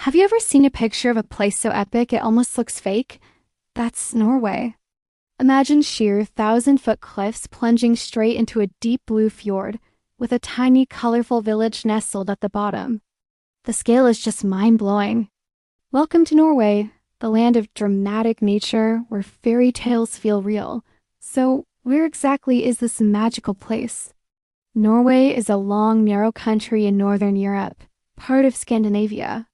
Have you ever seen a picture of a place so epic it almost looks fake? That's Norway. Imagine sheer 1,000-foot cliffs plunging straight into a deep blue fjord, with a tiny, colorful village nestled at the bottom. The scale is just mind-blowing. Welcome to Norway, the land of dramatic nature where fairy tales feel real. So, where exactly is this magical place? Norway is a long, narrow country in northern Europe, part of Scandinavia.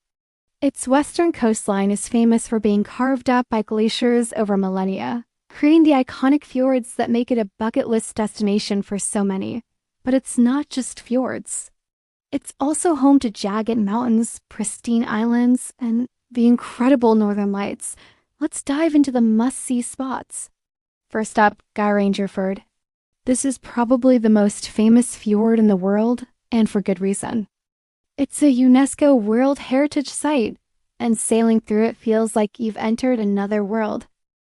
Its western coastline is famous for being carved up by glaciers over millennia, creating the iconic fjords that make it a bucket list destination for so many. But it's not just fjords. It's also home to jagged mountains, pristine islands, and the incredible northern lights. Let's dive into the must-see spots. First up, Geirangerfjord. This is probably the most famous fjord in the world, and for good reason. It's a UNESCO World Heritage Site, and sailing through it feels like you've entered another world.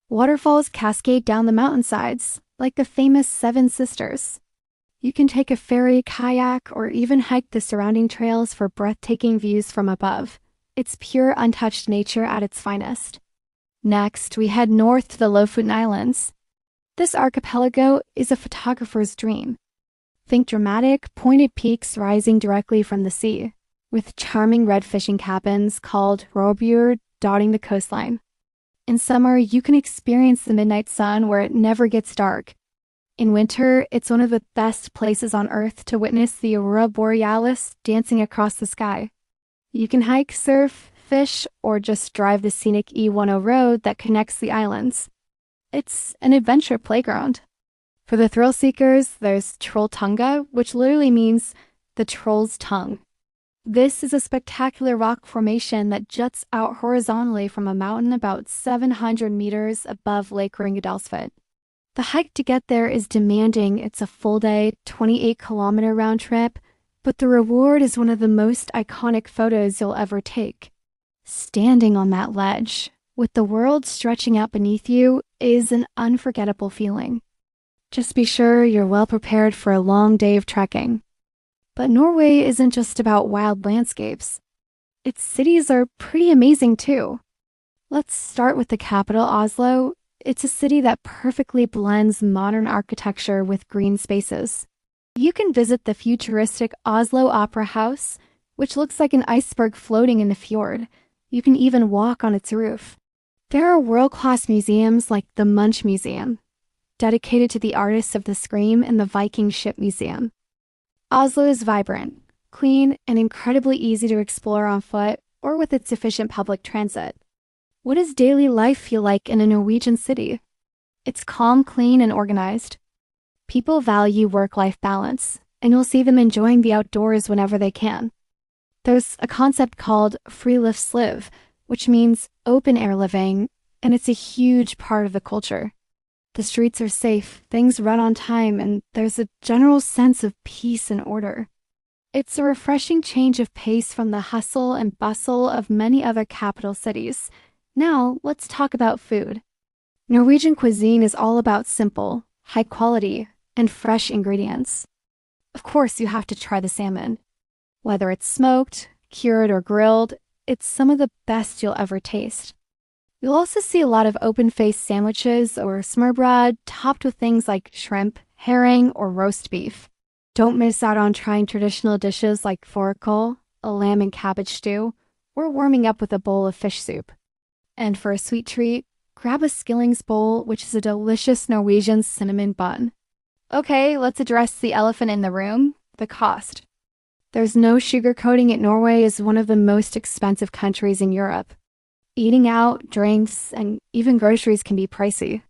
Waterfalls cascade down the mountainsides, like the famous Seven Sisters. You can take a ferry, kayak, or even hike the surrounding trails for breathtaking views from above. It's pure, untouched nature at its finest. Next, we head north to the Lofoten Islands. This archipelago is a photographer's dream. Think dramatic, pointed peaks rising directly from the sea, with charming red fishing cabins called råbur dotting the coastline. In summer, you can experience the midnight sun where it never gets dark. In winter, it's one of the best places on Earth to witness the aurora borealis dancing across the sky. You can hike, surf, fish, or just drive the scenic E10 road that connects the islands. It's an adventure playground. For the thrill seekers, there's Trolltunga, which literally means the troll's tongue. This is a spectacular rock formation that juts out horizontally from a mountain about 700 meters above Lake Ringadalsfjord. The hike to get there is demanding. It's a full-day, 28-kilometer round trip, but the reward is one of the most iconic photos you'll ever take. Standing on that ledge, with the world stretching out beneath you, is an unforgettable feeling. Just be sure you're well prepared for a long day of trekking. But Norway isn't just about wild landscapes. Its cities are pretty amazing too. Let's start with the capital, Oslo. It's a city that perfectly blends modern architecture with green spaces. You can visit the futuristic Oslo Opera House, which looks like an iceberg floating in the fjord. You can even walk on its roof. There are world-class museums like the Munch Museum, dedicated to the artists of the Scream, and the Viking Ship Museum. Oslo is vibrant, clean, and incredibly easy to explore on foot or with its efficient public transit. What does daily life feel like in a Norwegian city? It's calm, clean, and organized. People value work-life balance, and you'll see them enjoying the outdoors whenever they can. There's a concept called friluftsliv, which means open-air living, and it's a huge part of the culture. The streets are safe, things run on time, and there's a general sense of peace and order. It's a refreshing change of pace from the hustle and bustle of many other capital cities. Now, let's talk about food. Norwegian cuisine is all about simple, high quality, and fresh ingredients. Of course, you have to try the salmon. Whether it's smoked, cured, or grilled, it's some of the best you'll ever taste. You'll also see a lot of open-faced sandwiches or smørbrød topped with things like shrimp, herring, or roast beef. Don't miss out on trying traditional dishes like fårikål, a lamb and cabbage stew, or warming up with a bowl of fish soup. And for a sweet treat, grab a skillings bowl, which is a delicious Norwegian cinnamon bun. Okay, let's address the elephant in the room, the cost. There's no sugarcoating it. Norway is one of the most expensive countries in Europe. Eating out, drinks, and even groceries can be pricey.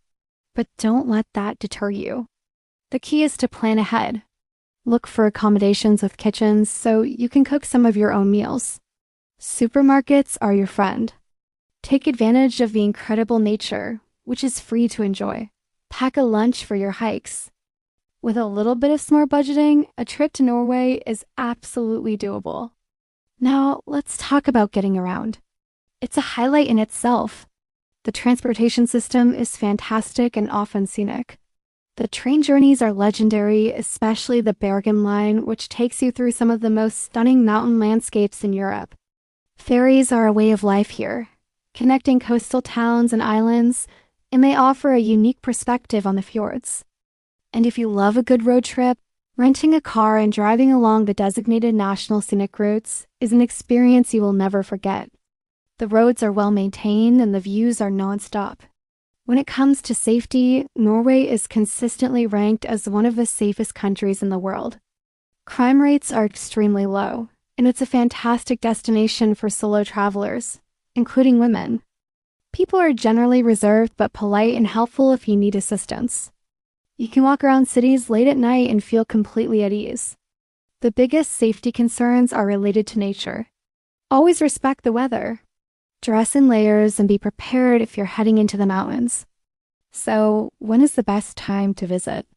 But don't let that deter you. The key is to plan ahead. Look for accommodations with kitchens so you can cook some of your own meals. Supermarkets are your friend. Take advantage of the incredible nature, which is free to enjoy. Pack a lunch for your hikes. With a little bit of smart budgeting, a trip to Norway is absolutely doable. Now, let's talk about getting around. It's a highlight in itself. The transportation system is fantastic and often scenic. The train journeys are legendary, especially the Bergen line, which takes you through some of the most stunning mountain landscapes in Europe. Ferries are a way of life here, connecting coastal towns and islands, and they offer a unique perspective on the fjords. And if you love a good road trip, renting a car and driving along the designated national scenic routes is an experience you will never forget. The roads are well maintained and the views are non-stop. When it comes to safety, Norway is consistently ranked as one of the safest countries in the world. Crime rates are extremely low, and it's a fantastic destination for solo travelers, including women. People are generally reserved but polite and helpful if you need assistance. You can walk around cities late at night and feel completely at ease. The biggest safety concerns are related to nature. Always respect the weather. Dress in layers and be prepared if you're heading into the mountains. So, when is the best time to visit?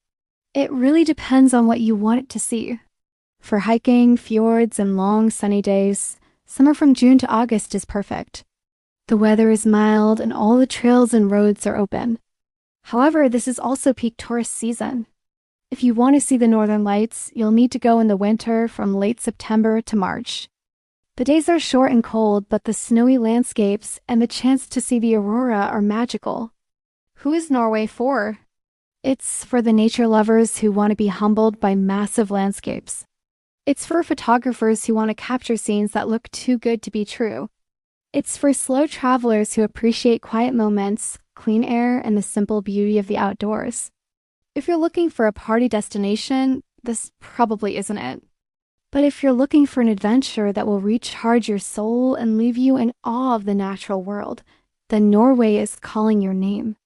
It really depends on what you want to see. For hiking, fjords, and long sunny days, summer from June to August is perfect. The weather is mild and all the trails and roads are open. However, this is also peak tourist season. If you want to see the northern lights, you'll need to go in the winter from late September to March. The days are short and cold, but the snowy landscapes and the chance to see the aurora are magical. Who is Norway for? It's for the nature lovers who want to be humbled by massive landscapes. It's for photographers who want to capture scenes that look too good to be true. It's for slow travelers who appreciate quiet moments, clean air, and the simple beauty of the outdoors. If you're looking for a party destination, this probably isn't it. But if you're looking for an adventure that will recharge your soul and leave you in awe of the natural world, then Norway is calling your name.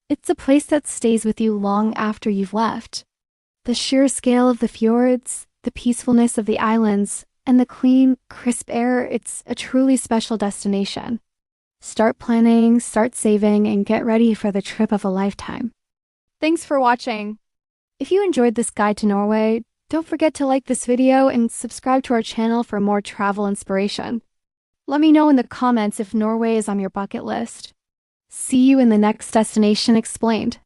It's a place that stays with you long after you've left. The sheer scale of the fjords, the peacefulness of the islands, and the clean, crisp air, it's a truly special destination. Start planning, start saving, and get ready for the trip of a lifetime. Thanks for watching. If you enjoyed this guide to Norway, don't forget to like this video and subscribe to our channel for more travel inspiration. Let me know in the comments if Norway is on your bucket list. See you in the next Destination Explained.